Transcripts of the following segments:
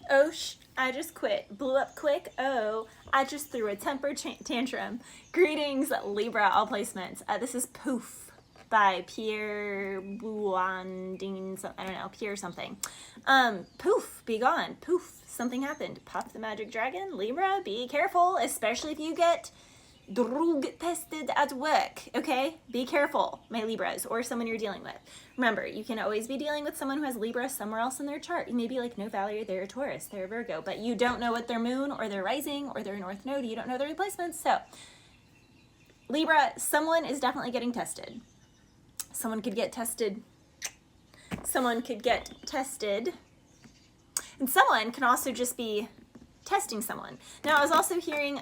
Oh, I just quit. Blew up quick. Oh, I just threw a temper tantrum. Greetings, Libra, all placements. This is Poof by Pierre Buandine. I don't know, Pierre something. Poof, be gone. Poof, something happened. Pop the magic dragon. Libra, be careful, especially if you get drug tested at work, okay? Be careful, my Libras, or someone you're dealing with. Remember, you can always be dealing with someone who has Libra somewhere else in their chart. You may be like, no, Valerie, they're a Taurus, they're a Virgo, but you don't know what their moon or their rising or their north node, you don't know their replacements. So, Libra, someone is definitely getting tested. Someone could get tested. Someone could get tested. And someone can also just be testing someone. Now, I was also hearing,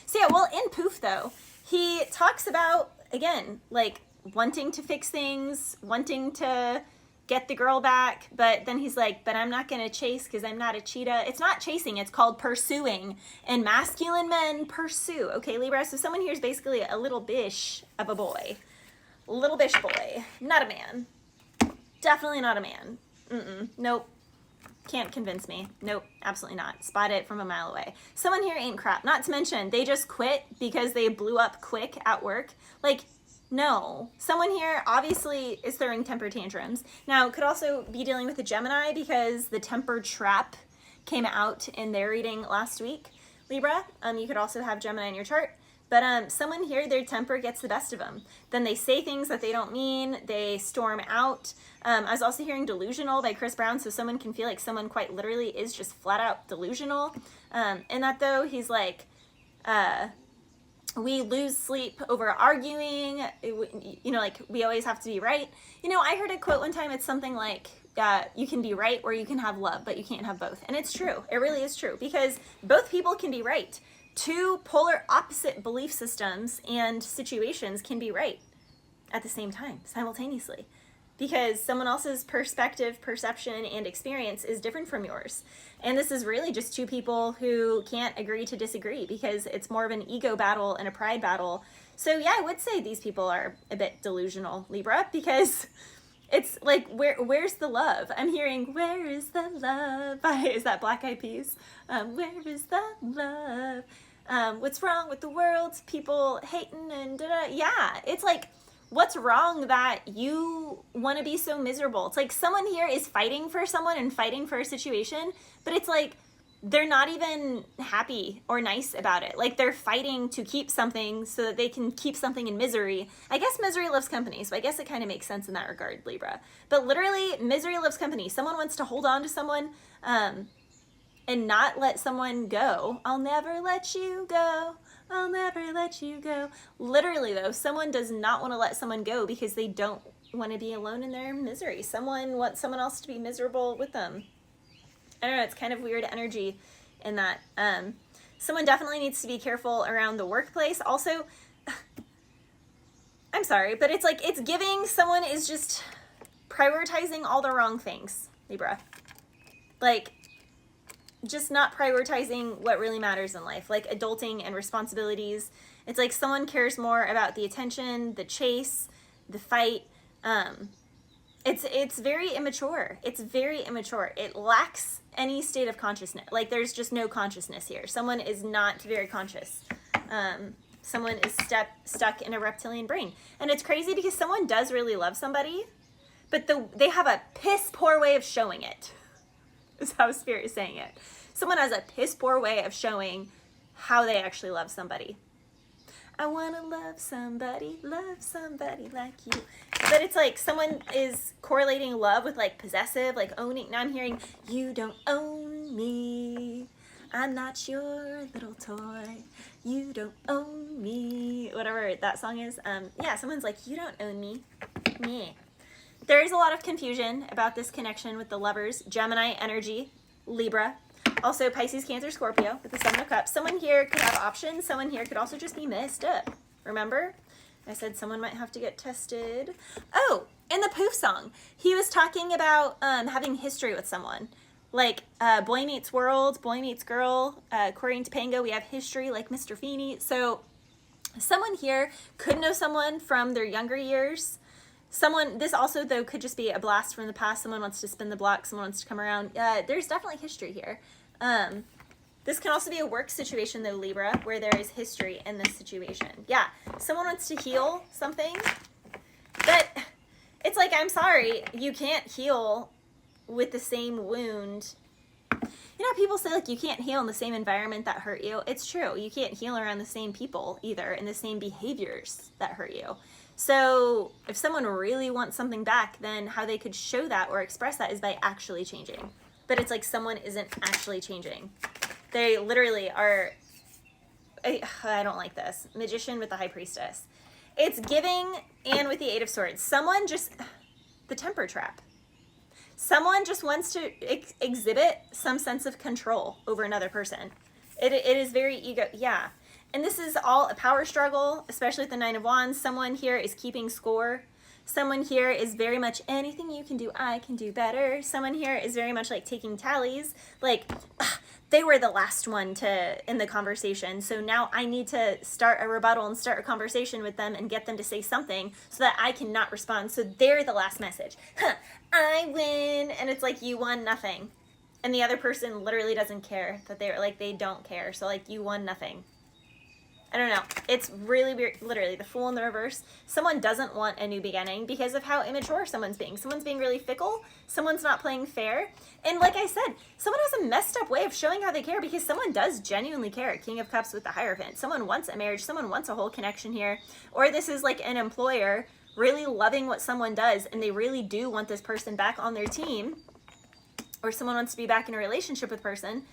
so yeah, well, in Poof, though, he talks about, again, like, wanting to fix things, wanting to get the girl back, but then he's like, but I'm not going to chase because I'm not a cheetah. It's not chasing, it's called pursuing, and masculine men pursue, okay, Libra? So someone here is basically a little bish of a boy. Little bish boy. Not a man. Definitely not a man. Nope. Can't convince me. Nope, absolutely not. Spot it from a mile away. Someone here ain't crap. Not to mention, they just quit because they blew up quick at work. Like, no. Someone here obviously is throwing temper tantrums. Now, could also be dealing with a Gemini because the temper trap came out in their reading last week. Libra, you could also have Gemini in your chart. But someone here, their temper gets the best of them. Then they say things that they don't mean. They storm out. I was also hearing Delusional by Chris Brown, so someone can feel like someone quite literally is just flat out delusional. In that, though, he's like, we lose sleep over arguing. You know, like, we always have to be right. You know, I heard a quote one time. It's something like, you can be right or you can have love, but you can't have both. And it's true. It really is true because both people can be right. Two polar opposite belief systems and situations can be right at the same time, simultaneously, because someone else's perspective, perception, and experience is different from yours. And this is really just two people who can't agree to disagree because it's more of an ego battle and a pride battle. So yeah, I would say these people are a bit delusional, Libra, because it's like, where's the love? I'm hearing, where is the love? Is that Black Eyed Peas? Where is the love? What's wrong with the world? People hating and da-da. Yeah, it's like, what's wrong that you want to be so miserable? It's like someone here is fighting for someone and fighting for a situation, but it's like they're not even happy or nice about it. Like they're fighting to keep something so that they can keep something in misery. I guess misery loves company, so I guess it kind of makes sense in that regard, Libra. But literally, misery loves company. Someone wants to hold on to someone, and not let someone go. I'll never let you go. I'll never let you go. Literally, though, someone does not want to let someone go because they don't want to be alone in their misery. Someone wants someone else to be miserable with them. I don't know, it's kind of weird energy in that. Someone definitely needs to be careful around the workplace. Also, I'm sorry, but it's like, it's giving someone is just prioritizing all the wrong things, Libra. Like, just not prioritizing what really matters in life, like adulting and responsibilities. It's like someone cares more about the attention, the chase, the fight. It's very immature. It's very immature. It lacks any state of consciousness. Like there's just no consciousness here. Someone is not very conscious. Someone is stuck in a reptilian brain. And it's crazy because someone does really love somebody, but they have a piss poor way of showing it. Is how Spirit is saying it. Someone has a piss poor way of showing how they actually love somebody. I want to love somebody like you. But it's like someone is correlating love with like possessive, like owning. Now I'm hearing, you don't own me. I'm not your little toy. You don't own me. Whatever that song is. Yeah, someone's like, you don't own me. Me. There is a lot of confusion about this connection with the lovers. Gemini energy, Libra. Also Pisces, Cancer, Scorpio with the Seven of Cups. Someone here could have options. Someone here could also just be messed up. Remember? I said someone might have to get tested. Oh, in the Poof song, he was talking about having history with someone. Like Boy Meets World, Boy Meets Girl, Corey and Topanga, we have history like Mr. Feeney. So someone here could know someone from their younger years, Someone, this also though could just be a blast from the past. Someone wants to spin the block. Someone wants to come around. There's definitely history here. This can also be a work situation though, Libra, where there is history in this situation. Yeah, someone wants to heal something, but it's like, I'm sorry, you can't heal with the same wound. You know, people say like you can't heal in the same environment that hurt you. It's true. You can't heal around the same people either, and the same behaviors that hurt you. So if someone really wants something back, then how they could show that or express that is by actually changing. But it's like someone isn't actually changing. They literally are, I don't like this. Magician with the High Priestess. It's giving and with the Eight of Swords. Someone just, the temper trap. Someone just wants to exhibit some sense of control over another person. It is very ego, yeah. And this is all a power struggle, especially with the Nine of Wands. Someone here is keeping score. Someone here is very much, anything you can do, I can do better. Someone here is very much like taking tallies. Like, they were the last one in the conversation, so now I need to start a rebuttal and start a conversation with them and get them to say something so that I cannot respond. So they're the last message. I win. And it's like, you won nothing. And the other person literally doesn't care that they're like, they don't care. So like, you won nothing. I don't know. It's really weird. Literally, the Fool in the reverse. Someone doesn't want a new beginning because of how immature someone's being. Someone's being really fickle. Someone's not playing fair. And like I said, someone has a messed up way of showing how they care because someone does genuinely care. King of Cups with the Hierophant. Someone wants a marriage. Someone wants a whole connection here. Or this is like an employer really loving what someone does and they really do want this person back on their team. Or someone wants to be back in a relationship with a person.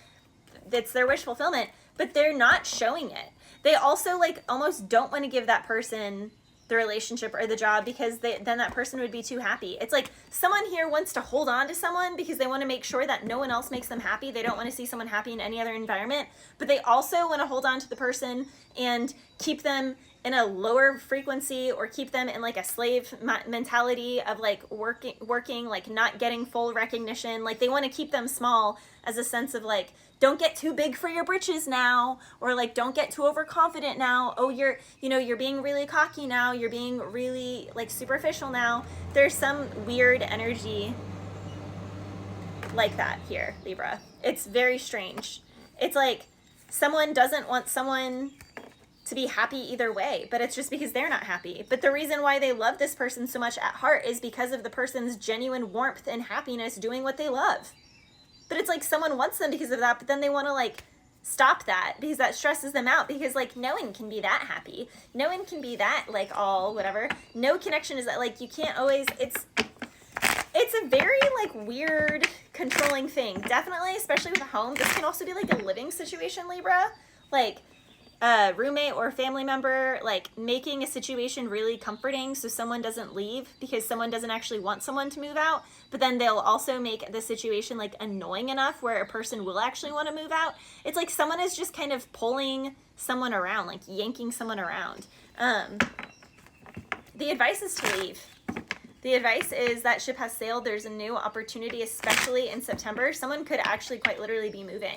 That's their wish fulfillment, but they're not showing it. They also like almost don't want to give that person the relationship or the job because then that person would be too happy. It's like someone here wants to hold on to someone because they want to make sure that no one else makes them happy. They don't want to see someone happy in any other environment, but they also want to hold on to the person and keep them in a lower frequency or keep them in like a slave mentality of like working, like not getting full recognition. Like they want to keep them small as a sense of like, don't get too big for your britches now, or like, don't get too overconfident now. Oh, you're being really cocky now. You're being really like superficial now. There's some weird energy like that here, Libra. It's very strange. It's like someone doesn't want someone to be happy either way, but it's just because they're not happy. But the reason why they love this person so much at heart is because of the person's genuine warmth and happiness doing what they love. But it's like someone wants them because of that, but then they want to like stop that because that stresses them out because like no one can be that happy. No one can be that like all whatever. No connection is that like you can't always, it's a very like weird controlling thing. Definitely, especially with a home. This can also be like a living situation, Libra. Like a roommate or a family member, like making a situation really comforting so someone doesn't leave because someone doesn't actually want someone to move out, but then they'll also make the situation like annoying enough where a person will actually want to move out. It's like someone is just kind of pulling someone around, like yanking someone around. The advice is to leave. The advice is that ship has sailed. There's a new opportunity, especially in September. Someone could actually quite literally be moving.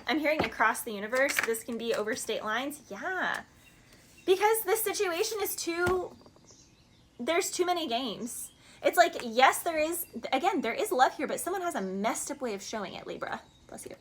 I'm hearing across the universe, this can be over state lines. Yeah, because this situation is there's too many games. It's like, yes, there is love here, but someone has a messed up way of showing it, Libra. Bless you.